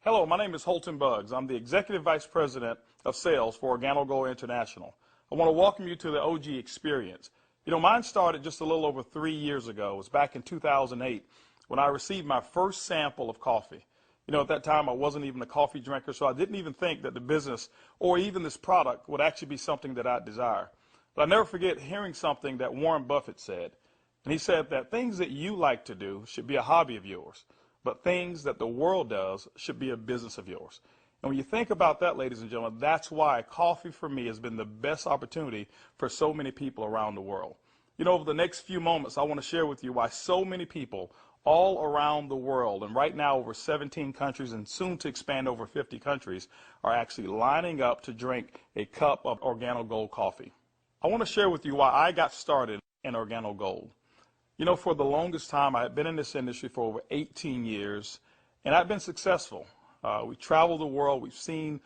Hello, my name is Holton Buggs. I'm the Executive Vice President of Sales for Organo Gold International. I want to welcome you to the OG experience. Mine started just a little over 3 years ago. It was back in 2008 when I received my first sample of coffee. At that time I wasn't even a coffee drinker, so I didn't even think that the business or even this product would actually be something that I'd desire. But I never forget hearing something that Warren Buffett said. And he said that things that you like to do should be a hobby of yours, but things that the world does should be a business of yours. And when you think about that, ladies and gentlemen, that's why coffee for me has been the best opportunity for so many people around the world. Over the next few moments, I want to share with you why so many people all around the world, and right now over 17 countries and soon to expand over 50 countries, are actually lining up to drink a cup of Organo Gold coffee. I want to share with you why I got started in Organo Gold. For the longest time, I had been in this industry for over 18 years, and I've been successful. We traveled the world. We've seen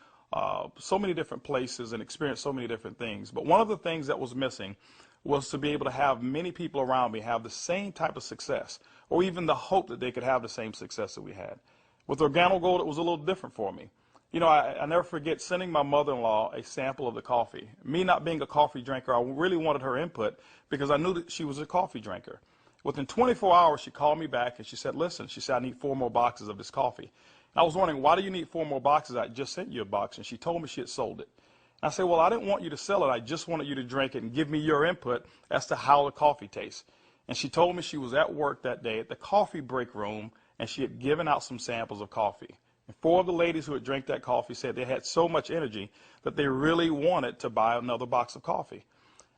so many different places and experienced so many different things. But one of the things that was missing was to be able to have many people around me have the same type of success, or even the hope that they could have the same success that we had. With Organo Gold, it was a little different for me. I never forget sending my mother-in-law a sample of the coffee. Me not being a coffee drinker, I really wanted her input because I knew that she was a coffee drinker. Within 24 hours, she called me back and she said, listen, she said, I need 4 more boxes of this coffee. And I was wondering, why do you need 4 more boxes? I just sent you a box. And she told me she had sold it. And I said, well, I didn't want you to sell it. I just wanted you to drink it and give me your input as to how the coffee tastes. And she told me she was at work that day at the coffee break room, and she had given out some samples of coffee. And 4 of the ladies who had drank that coffee said they had so much energy that they really wanted to buy another box of coffee.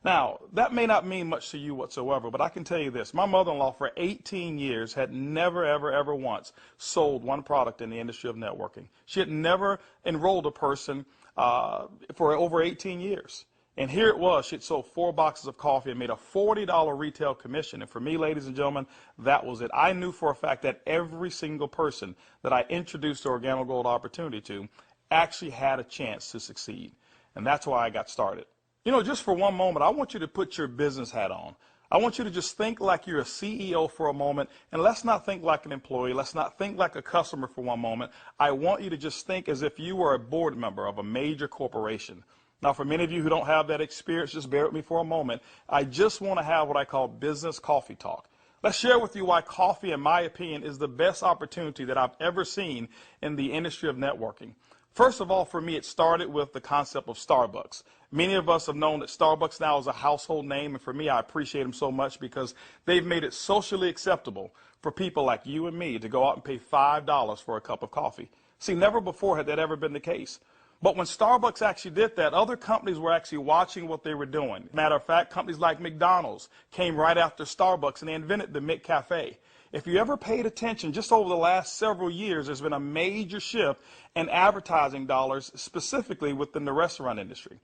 Now, that may not mean much to you whatsoever, but I can tell you this. My mother-in-law for 18 years had never, ever, ever once sold one product in the industry of networking. She had never enrolled a person for over 18 years. And here it was. She had sold 4 boxes of coffee and made a $40 retail commission. And for me, ladies and gentlemen, that was it. I knew for a fact that every single person that I introduced the Organo Gold opportunity to actually had a chance to succeed. And that's why I got started. Just for one moment, I want you to put your business hat on. I want you to just think like you're a CEO for a moment, and let's not think like an employee. Let's not think like a customer for one moment. I want you to just think as if you were a board member of a major corporation. Now, for many of you who don't have that experience, just bear with me for a moment. I just want to have what I call business coffee talk. Let's share with you why coffee, in my opinion, is the best opportunity that I've ever seen in the industry of networking. First of all, for me, it started with the concept of Starbucks. Many of us have known that Starbucks now is a household name, and for me, I appreciate them so much because they've made it socially acceptable for people like you and me to go out and pay $5 for a cup of coffee. See, never before had that ever been the case. But when Starbucks actually did that, other companies were actually watching what they were doing. Matter of fact, companies like McDonald's came right after Starbucks, and they invented the McCafe. If you ever paid attention, just over the last several years, there's been a major shift in advertising dollars, specifically within the restaurant industry.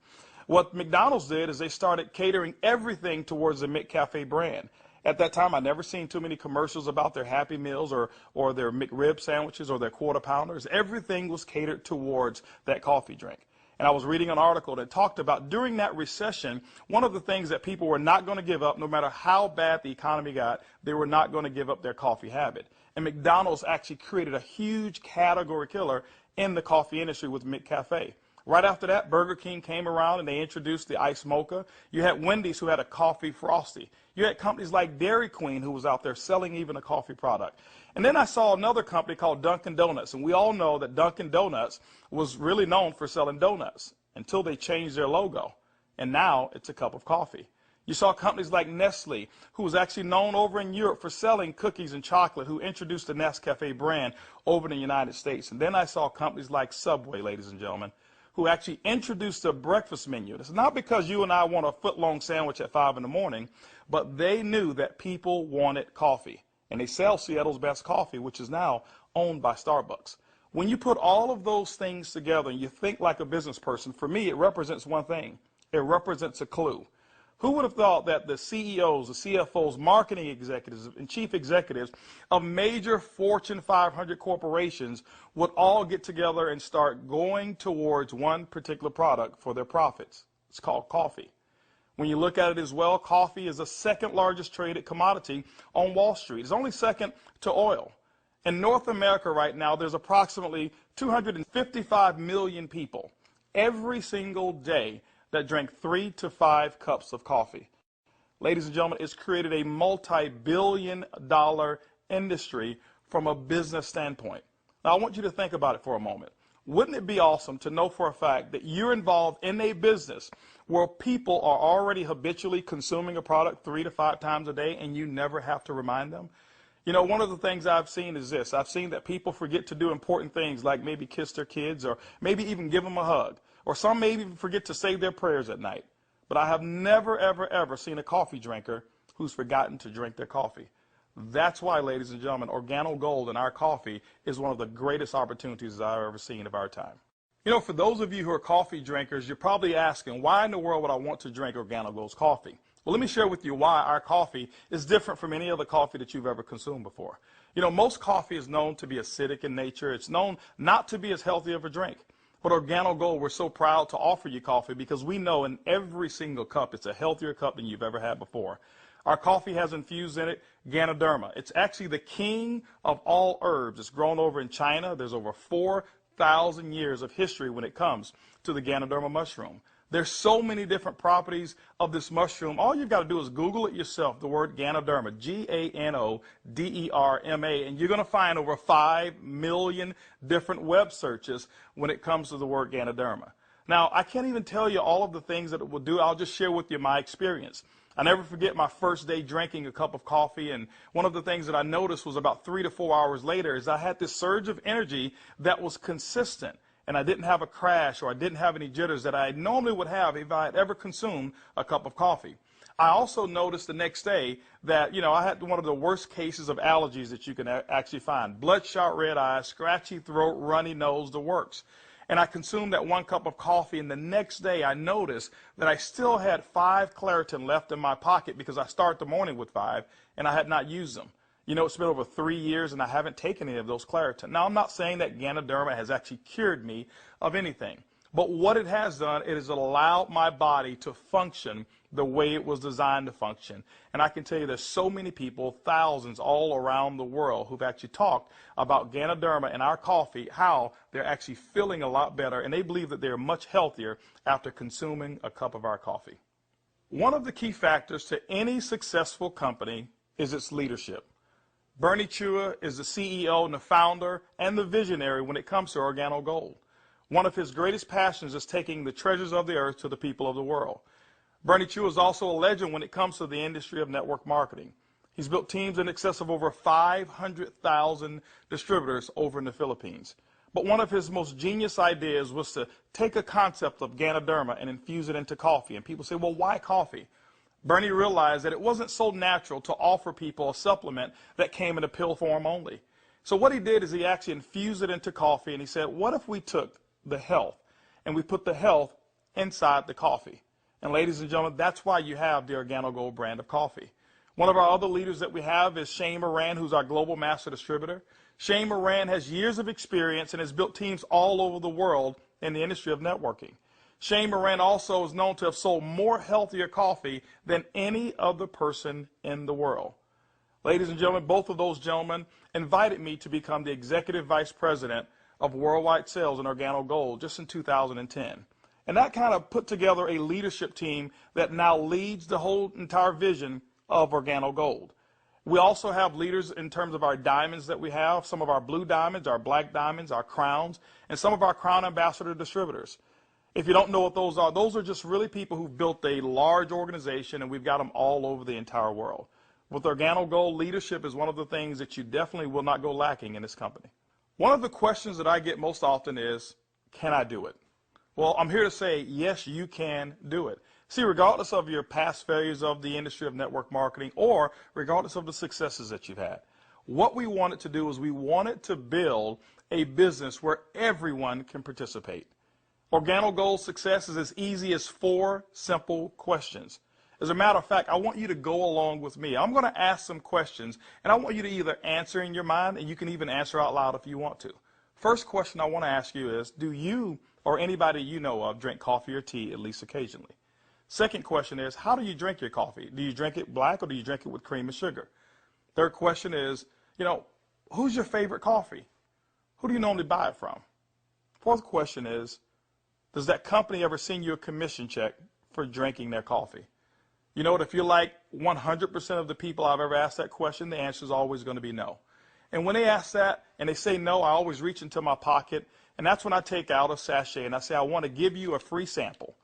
What McDonald's did is they started catering everything towards the McCafe brand. At that time, I'd never seen too many commercials about their Happy Meals or their McRib sandwiches or their Quarter Pounders. Everything was catered towards that coffee drink. And I was reading an article that talked about during that recession, one of the things that people were not going to give up, no matter how bad the economy got, they were not going to give up their coffee habit. And McDonald's actually created a huge category killer in the coffee industry with McCafe. Right after that, Burger King came around and they introduced the Iced Mocha. You had Wendy's who had a coffee frosty. You had companies like Dairy Queen who was out there selling even a coffee product. And then I saw another company called Dunkin' Donuts. And we all know that Dunkin' Donuts was really known for selling donuts until they changed their logo. And now it's a cup of coffee. You saw companies like Nestle, who was actually known over in Europe for selling cookies and chocolate, who introduced the Nescafe brand over in the United States. And then I saw companies like Subway, ladies and gentlemen, who actually introduced a breakfast menu. It's not because you and I want a foot-long sandwich at 5 in the morning, but they knew that people wanted coffee. And they sell Seattle's best coffee, which is now owned by Starbucks. When you put all of those things together and you think like a business person, for me, it represents one thing. It represents a clue. Who would have thought that the CEOs, the CFOs, marketing executives, and chief executives of major Fortune 500 corporations would all get together and start going towards one particular product for their profits? It's called coffee. When you look at it as well, coffee is the second largest traded commodity on Wall Street. It's only second to oil. In North America right now, there's approximately 255 million people every single day that drink 3 to 5 cups of coffee. Ladies and gentlemen, it's created a multi-billion-dollar industry from a business standpoint. Now, I want you to think about it for a moment. Wouldn't it be awesome to know for a fact that you're involved in a business where people are already habitually consuming a product 3 to 5 times a day and you never have to remind them? You know, one of the things I've seen is this. I've seen that people forget to do important things like maybe kiss their kids or maybe even give them a hug. Or some may even forget to say their prayers at night. But I have never, ever, ever seen a coffee drinker who's forgotten to drink their coffee. That's why, ladies and gentlemen, Organo Gold in our coffee is one of the greatest opportunities I've ever seen of our time. You know, for those of you who are coffee drinkers, you're probably asking, why in the world would I want to drink Organo Gold's coffee? Well, let me share with you why our coffee is different from any other coffee that you've ever consumed before. You know, most coffee is known to be acidic in nature. It's known not to be as healthy of a drink. But Organo Gold, we're so proud to offer you coffee because we know in every single cup it's a healthier cup than you've ever had before. Our coffee has infused in it Ganoderma. It's actually the king of all herbs. It's grown over in China. There's over 4,000 years of history when it comes to the Ganoderma mushroom. There's so many different properties of this mushroom. All you've got to do is Google it yourself, the word Ganoderma, G-A-N-O-D-E-R-M-A, and you're going to find over 5 million different web searches when it comes to the word Ganoderma. Now, I can't even tell you all of the things that it will do. I'll just share with you my experience. I never forget my first day drinking a cup of coffee, and one of the things that I noticed was about 3 to 4 hours later is I had this surge of energy that was consistent. And I didn't have a crash or I didn't have any jitters that I normally would have if I had ever consumed a cup of coffee. I also noticed the next day that, you know, I had one of the worst cases of allergies that you can actually find. Bloodshot red eyes, scratchy throat, runny nose, the works. And I consumed that 1 cup of coffee, and the next day I noticed that I still had 5 Claritin left in my pocket because I start the morning with 5 and I had not used them. You know, it's been over 3 years and I haven't taken any of those Claritin. Now, I'm not saying that Ganoderma has actually cured me of anything. But what it has done, it has allowed my body to function the way it was designed to function. And I can tell you there's so many people, thousands all around the world, who've actually talked about Ganoderma and our coffee, how they're actually feeling a lot better. And they believe that they're much healthier after consuming a cup of our coffee. One of the key factors to any successful company is its leadership. Bernie Chua is the CEO and the founder and the visionary when it comes to Organo Gold. One of his greatest passions is taking the treasures of the earth to the people of the world. Bernie Chua is also a legend when it comes to the industry of network marketing. He's built teams in excess of over 500,000 distributors over in the Philippines. But one of his most genius ideas was to take a concept of Ganoderma and infuse it into coffee. And people say, well, why coffee? Bernie realized that it wasn't so natural to offer people a supplement that came in a pill form only. So what he did is he actually infused it into coffee, and he said, what if we took the health and we put the health inside the coffee? And ladies and gentlemen, that's why you have the Organo Gold brand of coffee. One of our other leaders that we have is Shane Moran, who's our global master distributor. Shane Moran has years of experience and has built teams all over the world in the industry of networking. Shane Moran also is known to have sold more healthier coffee than any other person in the world. Ladies and gentlemen, both of those gentlemen invited me to become the Executive Vice President of Worldwide Sales in Organo Gold just in 2010. And that kind of put together a leadership team that now leads the whole entire vision of Organo Gold. We also have leaders in terms of our diamonds that we have, some of our blue diamonds, our black diamonds, our crowns, and some of our crown ambassador distributors. If you don't know what those are just really people who've built a large organization, and we've got them all over the entire world. With Organo Gold, leadership is one of the things that you definitely will not go lacking in this company. One of the questions that I get most often is, can I do it? Well, I'm here to say, yes, you can do it. See, regardless of your past failures of the industry of network marketing or regardless of the successes that you've had, what we wanted to do is we wanted to build a business where everyone can participate. Organo Gold's success is as easy as 4 simple questions. As a matter of fact, I want you to go along with me. I'm going to ask some questions, and I want you to either answer in your mind, and you can even answer out loud if you want to. First question I want to ask you is, do you or anybody you know of drink coffee or tea at least occasionally? Second question is, how do you drink your coffee? Do you drink it black or do you drink it with cream and sugar? Third question is, Who's your favorite coffee? Who do you normally buy it from? Fourth question is, does that company ever send you a commission check for drinking their coffee? You know what, if you're like 100% of the people I've ever asked that question, the answer is always going to be no. And when they ask that and they say no, I always reach into my pocket, and that's when I take out a sachet and I say, I want to give you a free sample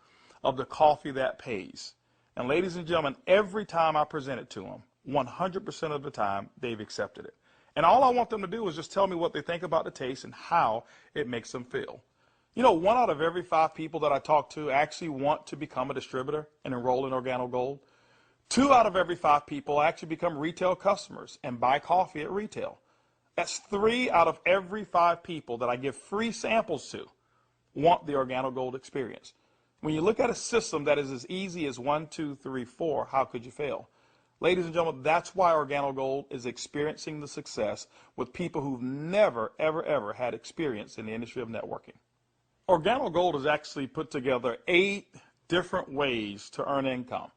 of the coffee that pays. And ladies and gentlemen, every time I present it to them, 100% of the time, they've accepted it. And all I want them to do is just tell me what they think about the taste and how it makes them feel. You know, 1 out of every 5 people that I talk to actually want to become a distributor and enroll in Organo Gold. 2 out of every 5 people actually become retail customers and buy coffee at retail. That's 3 out of every 5 people that I give free samples to want the Organo Gold experience. When you look at a system that is as easy as 1, 2, 3, 4, how could you fail? Ladies and gentlemen, that's why Organo Gold is experiencing the success with people who've never, ever had experience in the industry of networking. Organo Gold has actually put together 8 different ways to earn income.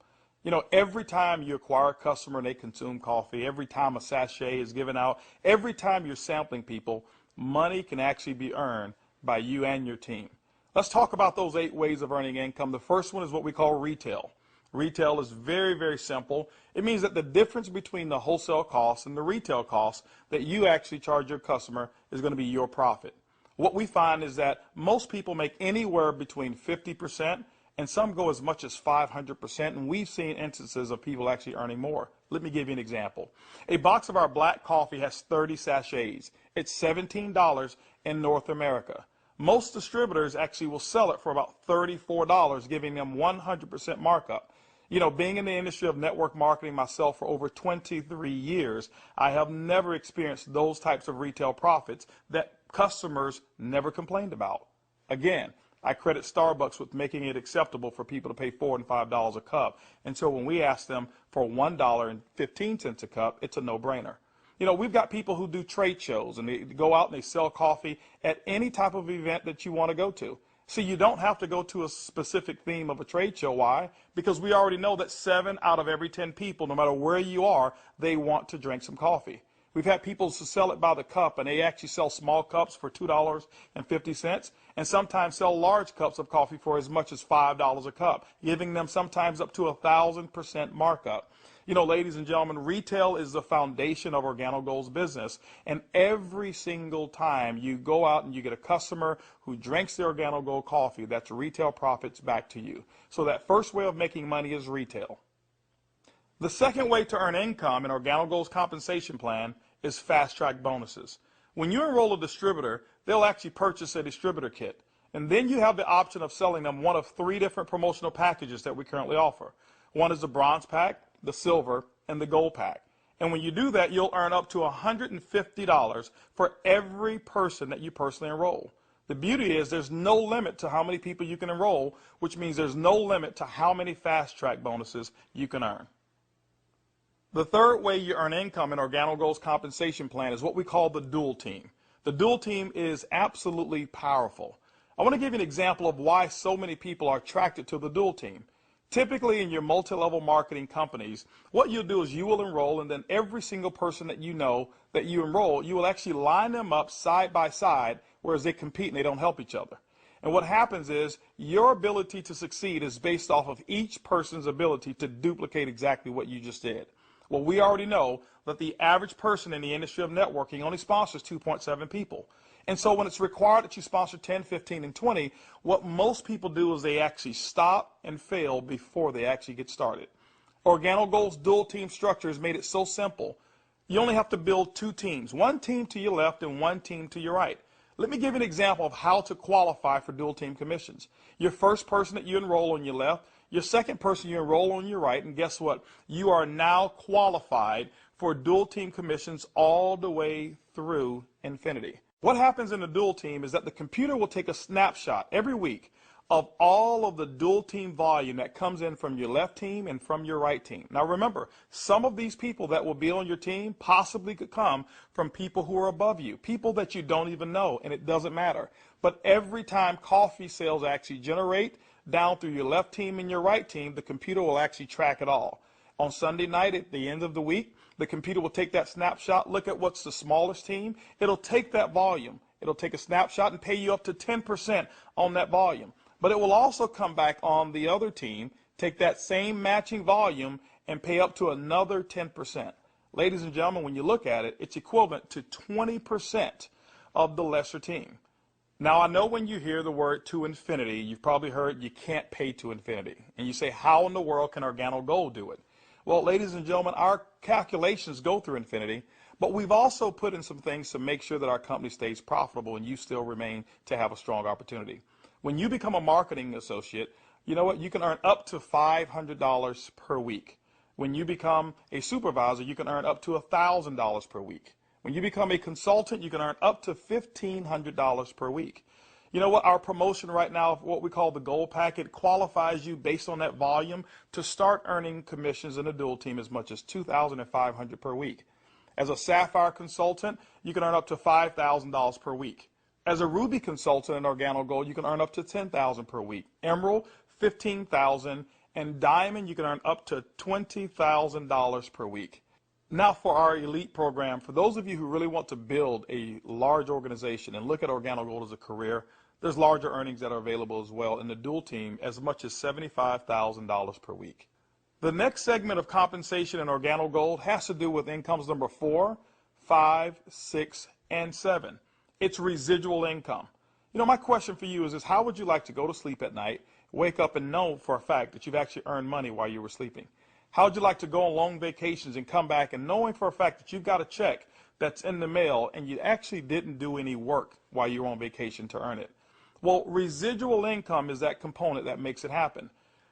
You know, every time you acquire a customer and they consume coffee, every time a sachet is given out, every time you're sampling people, money can actually be earned by you and your team. Let's talk about those 8 ways of earning income. The first one is what we call retail. Retail is very simple. It means that the difference between the wholesale cost and the retail cost that you actually charge your customer is going to be your profit. What we find is that most people make anywhere between 50% and some go as much as 500%, and we've seen instances of people actually earning more. Let me give you an example. A box of our black coffee has 30 sachets. It's $17 in North America. Most distributors actually will sell it for about $34, giving them 100% markup. You know, being in the industry of network marketing myself for over 23 years, I have never experienced those types of retail profits that customers never complained about. Again, I credit Starbucks with making it acceptable for people to pay $4 and $5 a cup. And so when we ask them for $1.15 a cup, it's a no-brainer. You know, we've got people who do trade shows and they go out and they sell coffee at any type of event that you want to go to. See, you don't have to go to a specific theme of a trade show. Why? Because we already know that 7 out of every 10 people, no matter where you are, they want to drink some coffee. We've had people who sell it by the cup, and they actually sell small cups for $2.50, and sometimes sell large cups of coffee for as much as $5 a cup, giving them sometimes up to 1,000% markup. You know, ladies and gentlemen, retail is the foundation of Organo Gold's business, and every single time you go out and you get a customer who drinks the Organo Gold coffee, that's retail profits back to you. So that first way of making money is retail. The second way to earn income in Organo Gold's compensation plan is fast-track bonuses. When you enroll a distributor, they'll actually purchase a distributor kit, and then you have the option of selling them one of 3 different promotional packages that we currently offer. One is the bronze pack, the silver, and the gold pack. And when you do that, you'll earn up to $150 for every person that you personally enroll. The beauty is there's no limit to how many people you can enroll, which means there's no limit to how many fast-track bonuses you can earn. The third way you earn income in Organo Gold's compensation plan is what we call the dual team. The dual team is absolutely powerful. I want to give you an example of why so many people are attracted to the dual team. Typically in your multi-level marketing companies, what you'll do is you will enroll, and then every single person that you know that you enroll, you will actually line them up side by side, whereas they compete and they don't help each other. And what happens is your ability to succeed is based off of each person's ability to duplicate exactly what you just did. Well, we already know that the average person in the industry of networking only sponsors 2.7 people. And so when it's required that you sponsor 10, 15, and 20, what most people do is they actually stop and fail before they actually get started. Organo Gold's dual team structure has made it so simple. You only have to build 2 teams, 1 team to your left and 1 team to your right. Let me give you an example of how to qualify for dual team commissions. Your first person that you enroll on your left, your second person you enroll on your right, and guess what? You are now qualified for dual team commissions all the way through infinity. What happens in the dual team is that the computer will take a snapshot every week of all of the dual team volume that comes in from your left team and from your right team. Now remember, some of these people that will be on your team possibly could come from people who are above you, people that you don't even know, and it doesn't matter. But every time coffee sales actually generate down through your left team and your right team, the computer will actually track it all. On Sunday night at the end of the week, The computer will take that snapshot, look at what's the smallest team. It'll take that volume. It'll take a snapshot and pay you up to 10% on that volume. But it will also come back on the other team, take that same matching volume and pay up to another 10%. Ladies and gentlemen, when you look at it, it's equivalent to 20% of the lesser team. Now, I know when you hear the word to infinity, you've probably heard you can't pay to infinity. And you say, how in the world can Organo Gold do it? Well, ladies and gentlemen, our calculations go through infinity, but we've also put in some things to make sure that our company stays profitable and you still remain to have a strong opportunity. When you become a marketing associate, you know what? You can earn up to $500 per week. When you become a supervisor, you can earn up to $1,000 per week. When you become a consultant, you can earn up to $1,500 per week. You know what? Our promotion right now, what we call the gold packet, qualifies you based on that volume to start earning commissions in a dual team as much as $2,500 per week. As a sapphire consultant, you can earn up to $5,000 per week. As a ruby consultant in Organo Gold, you can earn up to $10,000 per week. Emerald, $15,000, and diamond, you can earn up to $20,000 per week. Now for our elite program, for those of you who really want to build a large organization and look at Organo Gold as a career, there's larger earnings that are available as well in the dual team, as much as $75,000 per week. The next segment of compensation in Organo Gold has to do with incomes number 4, 5, 6, and 7. It's residual income. You know, my question for you is this: how would you like to go to sleep at night, wake up and know for a fact that you've actually earned money while you were sleeping? How would you like to go on long vacations and come back and knowing for a fact that you've got a check that's in the mail and you actually didn't do any work while you were on vacation to earn it? Well, residual income is that component that makes it happen.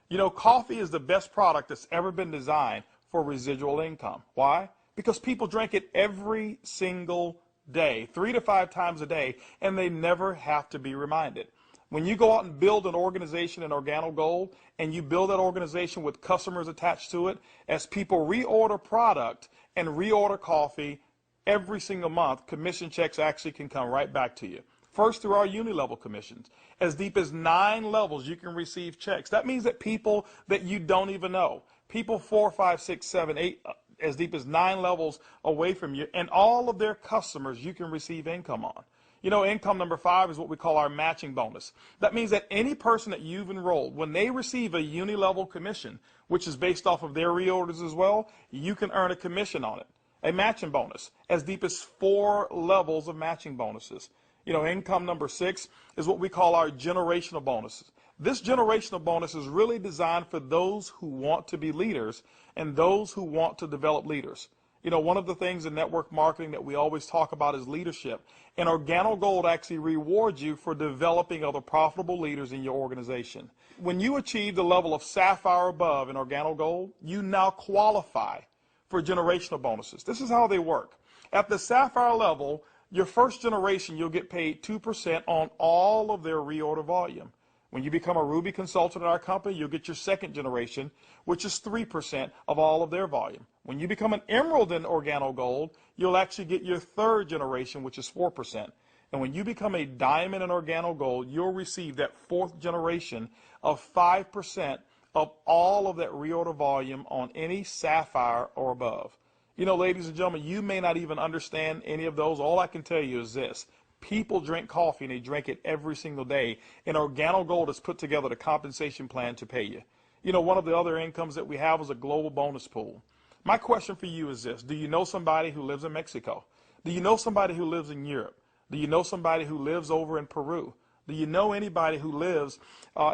You know, coffee is the best product that's ever been designed for residual income. Why? Because people drink it every single day, 3 to 5 times a day, and they never have to be reminded. When you go out and build an organization in Organo Gold, and you build that organization with customers attached to it, as people reorder product and reorder coffee every single month, commission checks actually can come right back to you. First, through our uni-level commissions. As deep as 9 levels, you can receive checks. That means that people that you don't even know, people 4, 5, 6, 7, 8, as deep as 9 levels away from you, and all of their customers you can receive income on. You know, income number 5 is what we call our matching bonus. That means that any person that you've enrolled, when they receive a uni-level commission, which is based off of their reorders as well, you can earn a commission on it, a matching bonus, as deep as 4 levels of matching bonuses. You know, income number 6 is what we call our generational bonuses. This generational bonus is really designed for those who want to be leaders and those who want to develop leaders. You know, one of the things in network marketing that we always talk about is leadership. And Organo Gold actually rewards you for developing other profitable leaders in your organization. When you achieve the level of sapphire above in Organo Gold, you now qualify for generational bonuses. This is how they work. At the sapphire level, your first generation, you'll get paid 2% on all of their reorder volume. When you become a Ruby consultant in our company, you'll get your second generation, which is 3% of all of their volume. When you become an Emerald in Organo Gold, you'll actually get your third generation, which is 4%. And when you become a Diamond in Organo Gold, you'll receive that fourth generation of 5% of all of that reorder volume on any Sapphire or above. You know, ladies and gentlemen, you may not even understand any of those. All I can tell you is this. People drink coffee, and they drink it every single day. And Organo Gold has put together the compensation plan to pay you. You know, one of the other incomes that we have is a global bonus pool. My question for you is this. Do you know somebody who lives in Mexico? Do you know somebody who lives in Europe? Do you know somebody who lives over in Peru? Do you know anybody who lives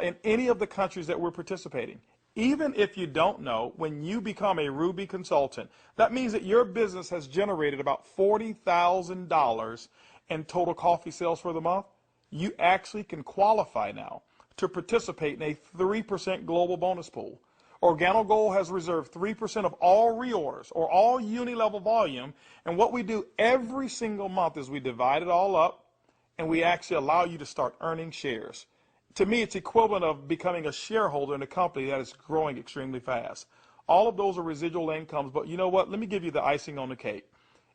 in any of the countries that we're participating? Even if you don't know, when you become a Ruby consultant, that means that your business has generated about $40,000 in total coffee sales for the month. You actually can qualify now to participate in a 3% global bonus pool. Organo Gold has reserved 3% of all reorders or all uni-level volume, and what we do every single month is we divide it all up, and we actually allow you to start earning shares. To me, it's equivalent of becoming a shareholder in a company that is growing extremely fast. All of those are residual incomes, but you know what? Let me give you the icing on the cake.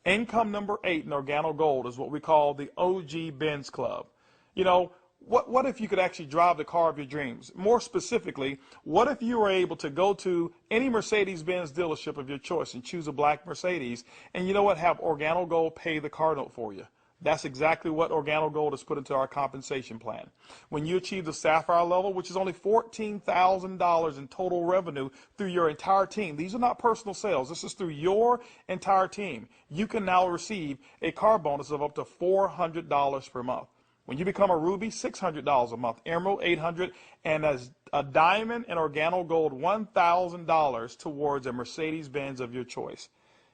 Income number 8 in Organo Gold is what we call the OG Benz Club. You know, what if you could actually drive the car of your dreams? More specifically, what if you were able to go to any Mercedes-Benz dealership of your choice and choose a black Mercedes, and you know what, have Organo Gold pay the car note for you? That's exactly what Organo Gold has put into our compensation plan. When you achieve the Sapphire level, which is only $14,000 in total revenue through your entire team, these are not personal sales, this is through your entire team, you can now receive a car bonus of up to $400 per month. When you become a Ruby, $600 a month, Emerald, $800, and as a Diamond and Organo Gold, $1,000 towards a Mercedes-Benz of your choice.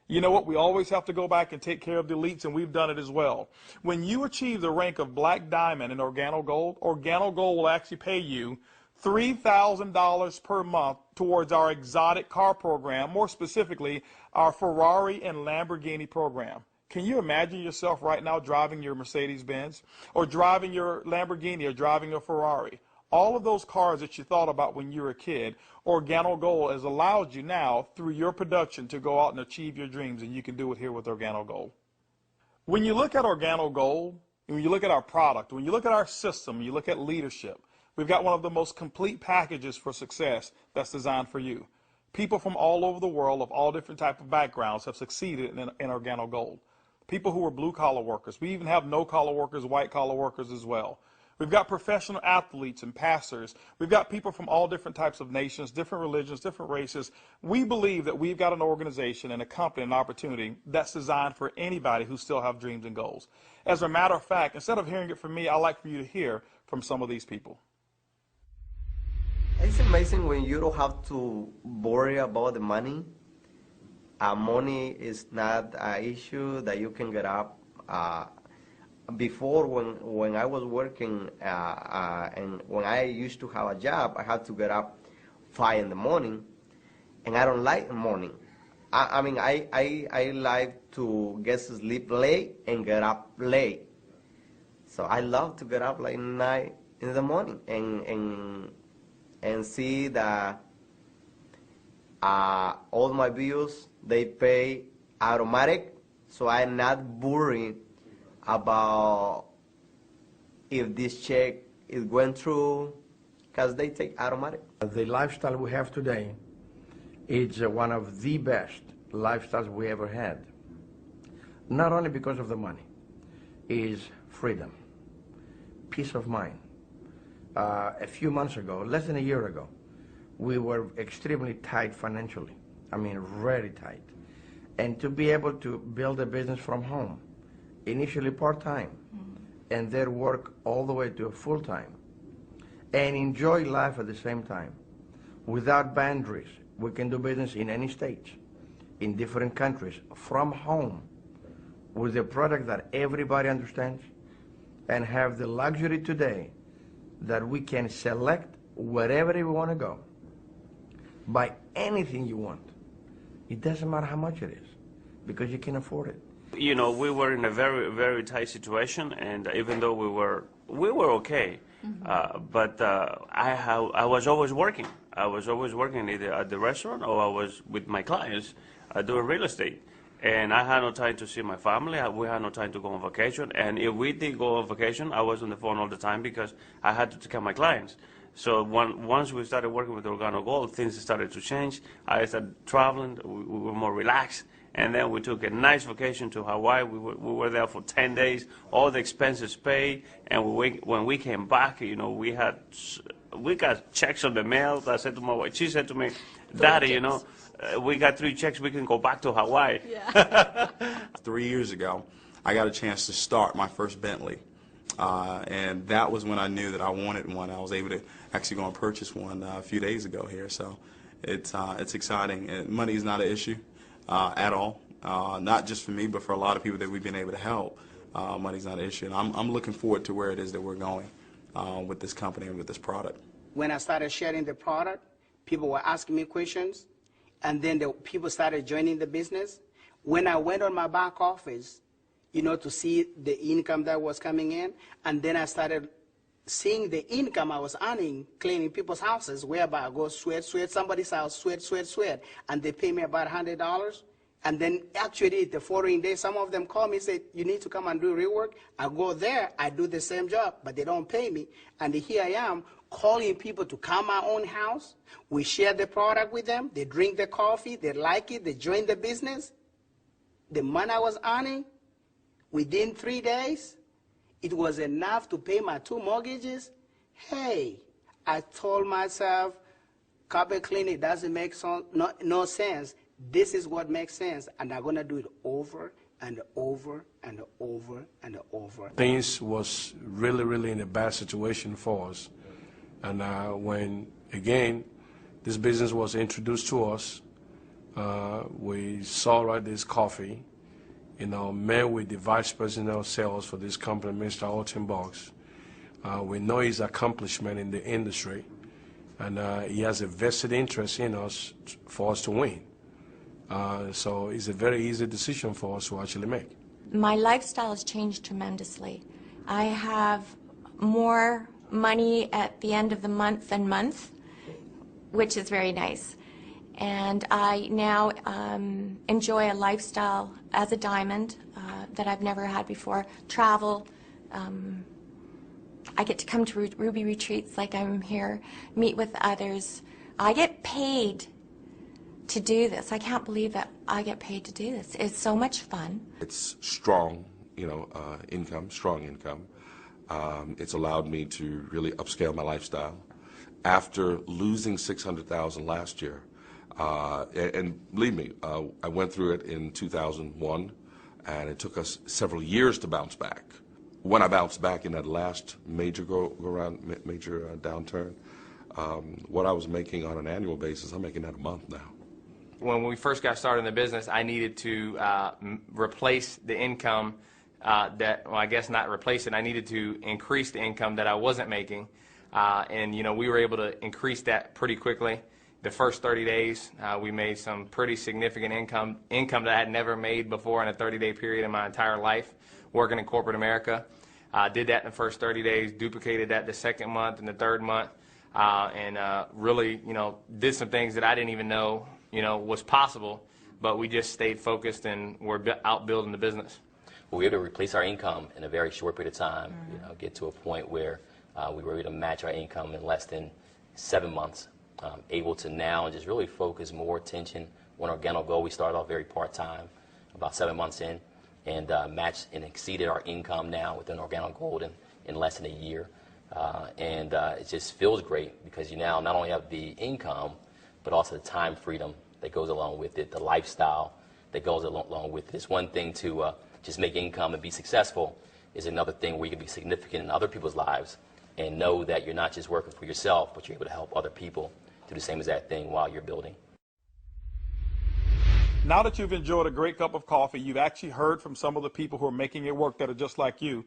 You know what? We always have to go back and take care of the elites, and we've done it as well. When you achieve the rank of Black Diamond in Organo Gold will actually pay you $3,000 per month towards our exotic car program, more specifically, our Ferrari and Lamborghini program. Can you imagine yourself right now driving your Mercedes-Benz or driving your Lamborghini or driving a Ferrari? All of those cars that you thought about when you were a kid, Organo Gold has allowed you now through your production to go out and achieve your dreams, and you can do it here with Organo Gold. When you look at Organo Gold, and when you look at our product, when you look at our system, you look at leadership, we've got one of the most complete packages for success that's designed for you. People from all over the world of all different types of backgrounds have succeeded in Organo Gold. People who are blue-collar workers. We even have no-collar workers, white-collar workers as well. We've got professional athletes and pastors. We've got people from all different types of nations, different religions, different races. We believe that we've got an organization and a company, an opportunity that's designed for anybody who still have dreams and goals. As a matter of fact, instead of hearing it from me, I'd like for you to hear from some of these people. It's amazing when you don't have to worry about the money. Money is not an issue that you can get up. Before, when I was working and when I used to have a job, I had to get up 5 in the morning, and I don't like the morning. I mean, I like to get to sleep late and get up late. So I love to get up like 9 in the morning and see that all my bills, they pay automatic, so I'm not worried about if this check is going through, because they take automatic. The lifestyle we have today is one of the best lifestyles we ever had. Not only because of the money, is freedom, peace of mind. A few months ago, less than a year ago, we were extremely tight financially. I mean, really tight. And to be able to build a business from home, initially part-time, and then work all the way to full-time, and enjoy life at the same time, without boundaries. We can do business in any state, in different countries, from home, with a product that everybody understands, and have the luxury today that we can select wherever we want to go, buy anything you want. It doesn't matter how much it is, because you can afford it. You know, we were in a very, very tight situation, and even though we were okay, but I was always working. I was always working either at the restaurant or I was with my clients doing real estate. And I had no time to see my family. We had no time to go on vacation. And if we did go on vacation, I was on the phone all the time because I had to take care of my clients. So once we started working with Organo Gold, things started to change. I started traveling. We were more relaxed. And then we took a nice vacation to Hawaii. We were there for 10 days, all the expenses paid. And when we came back, you know, we got checks on the mail. I said to my wife, she said to me, Daddy, you know, we got 3 checks, we can go back to Hawaii. Yeah. 3 years ago, I got a chance to start my first Bentley. And that was when I knew that I wanted one. I was able to actually go and purchase one a few days ago here. So it's exciting. And money is not an issue at all. Not just for me, but for a lot of people that we've been able to help. Money's not an issue. And I'm looking forward to where it is that we're going with this company and with this product. When I started sharing the product, people were asking me questions. And then the people started joining the business. When I went on my back office, you know, to see the income that was coming in, and then I started seeing the income I was earning cleaning people's houses, whereby I go sweat somebody's house, sweat, and they pay me about $100. And then actually the following day, some of them call me and say, you need to come and do rework. I go there, I do the same job, but they don't pay me. And here I am calling people to come my own house. We share the product with them. They drink the coffee. They like it. They join the business. The money I was earning, within 3 days, it was enough to pay my 2 mortgages. Hey, I told myself, carpet cleaning doesn't make no sense. This is what makes sense, and I'm going to do it over and over and over and over. Things was really, really in a bad situation for us. And when, again, this business was introduced to us, we saw this coffee, met with the vice president of sales for this company, Mr. Holton. We know his accomplishment in the industry, and he has a vested interest in us for us to win. So it's a very easy decision for us to actually make. My lifestyle has changed tremendously. I have more money at the end of the month than month, which is very nice. And I now enjoy a lifestyle as a diamond that I've never had before. Travel. I get to come to Ruby retreats like I'm here, meet with others. I get paid to do this. I can't believe that I get paid to do this. It's so much fun. It's strong, income, strong income. It's allowed me to really upscale my lifestyle. After losing $600,000 last year, and believe me, I went through it in 2001, and it took us several years to bounce back. When I bounced back in that last major downturn, what I was making on an annual basis, I'm making that a month now. When we first got started in the business, I needed to replace the income I guess not replace it. I needed to increase the income that I wasn't making. And we were able to increase that pretty quickly. The first 30 days, we made some pretty significant income that I had never made before in a 30-day period in my entire life working in corporate America. Did that in the first 30 days, duplicated that the second month and the third month, and really, did some things that I didn't even know, was possible, but we just stayed focused and we're out building the business. We were able to replace our income in a very short period of time, get to a point where we were able to match our income in less than 7 months, able to now just really focus more attention on Organo Gold. We started off very part-time, about 7 months in, and matched and exceeded our income now within Organo Gold in less than a year. And it just feels great because you now not only have the income, but also the time freedom that goes along with it, the lifestyle that goes along with it. It's one thing to just make income and be successful, is another thing where you can be significant in other people's lives and know that you're not just working for yourself, but you're able to help other people do the same exact thing while you're building. Now that you've enjoyed a great cup of coffee, you've actually heard from some of the people who are making it work that are just like you.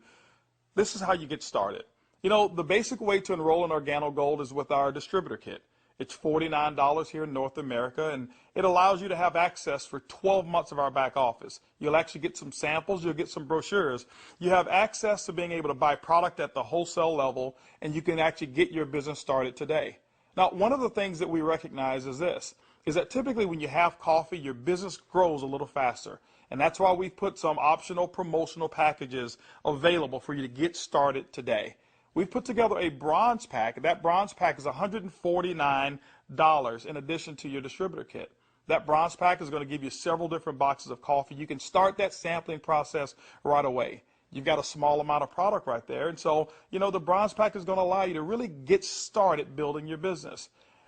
This is how you get started. The basic way to enroll in Organo Gold is with our distributor kit. It's $49 here in North America, and it allows you to have access for 12 months of our back office. You'll actually get some samples, you'll get some brochures. You have access to being able to buy product at the wholesale level, and you can actually get your business started today. Now, one of the things that we recognize is this, is that typically when you have coffee, your business grows a little faster. And that's why we've put some optional promotional packages available for you to get started today. We've put together a bronze pack. That bronze pack is $149 in addition to your distributor kit. That bronze pack is going to give you several different boxes of coffee. You can start that sampling process right away. You've got a small amount of product right there. And so, the bronze pack is going to allow you to really get started building your business.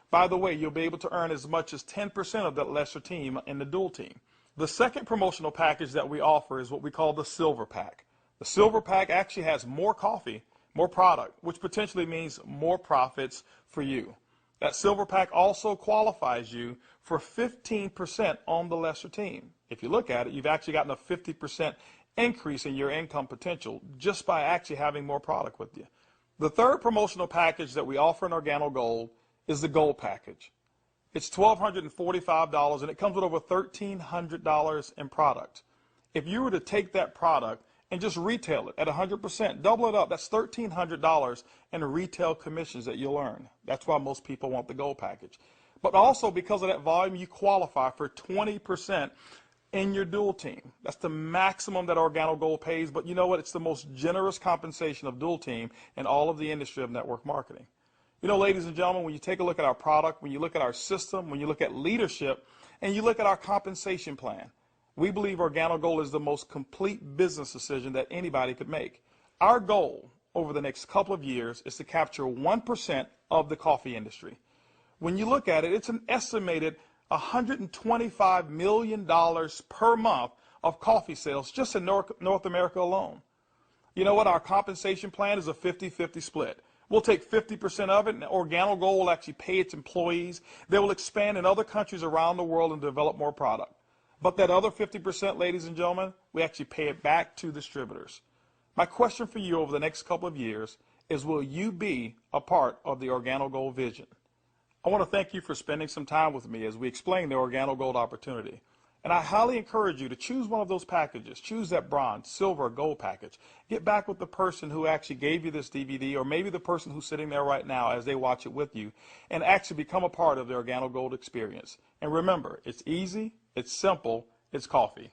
By the way, you'll be able to earn as much as 10% of that lesser team in the dual team. The second promotional package that we offer is what we call the silver pack. The silver pack actually has more coffee, more product, which potentially means more profits for you. That silver pack also qualifies you for 15% on the lesser team. If you look at it, you've actually gotten a 50% increase in your income potential just by actually having more product with you. The third promotional package that we offer in Organo Gold is the Gold package. It's $1,245, and it comes with over $1,300 in product. If you were to take that product and just retail it at 100%, double it up, that's $1,300 in retail commissions that you'll earn. That's why most people want the Gold package. But also because of that volume, you qualify for 20% in your dual team. That's the maximum that Organo Gold pays, but you know what? It's the most generous compensation of dual team in all of the industry of network marketing. You know, ladies and gentlemen, when you take a look at our product, when you look at our system, when you look at leadership, and you look at our compensation plan, we believe Organo Gold is the most complete business decision that anybody could make. Our goal over the next couple of years is to capture 1% of the coffee industry. When you look at it, it's an estimated $125 million per month of coffee sales just in North America alone. You know what? Our compensation plan is a 50-50 split. We'll take 50% of it, and Organo Gold will actually pay its employees. They will expand in other countries around the world and develop more product. But that other 50%, ladies and gentlemen, we actually pay it back to distributors. My question for you over the next couple of years is, will you be a part of the Organo Gold vision? I want to thank you for spending some time with me as we explain the Organo Gold opportunity. And I highly encourage you to choose one of those packages. Choose that bronze, silver, or gold package. Get back with the person who actually gave you this DVD, or maybe the person who's sitting there right now as they watch it with you, and actually become a part of the Organo Gold experience. And remember, it's easy, it's simple, it's coffee.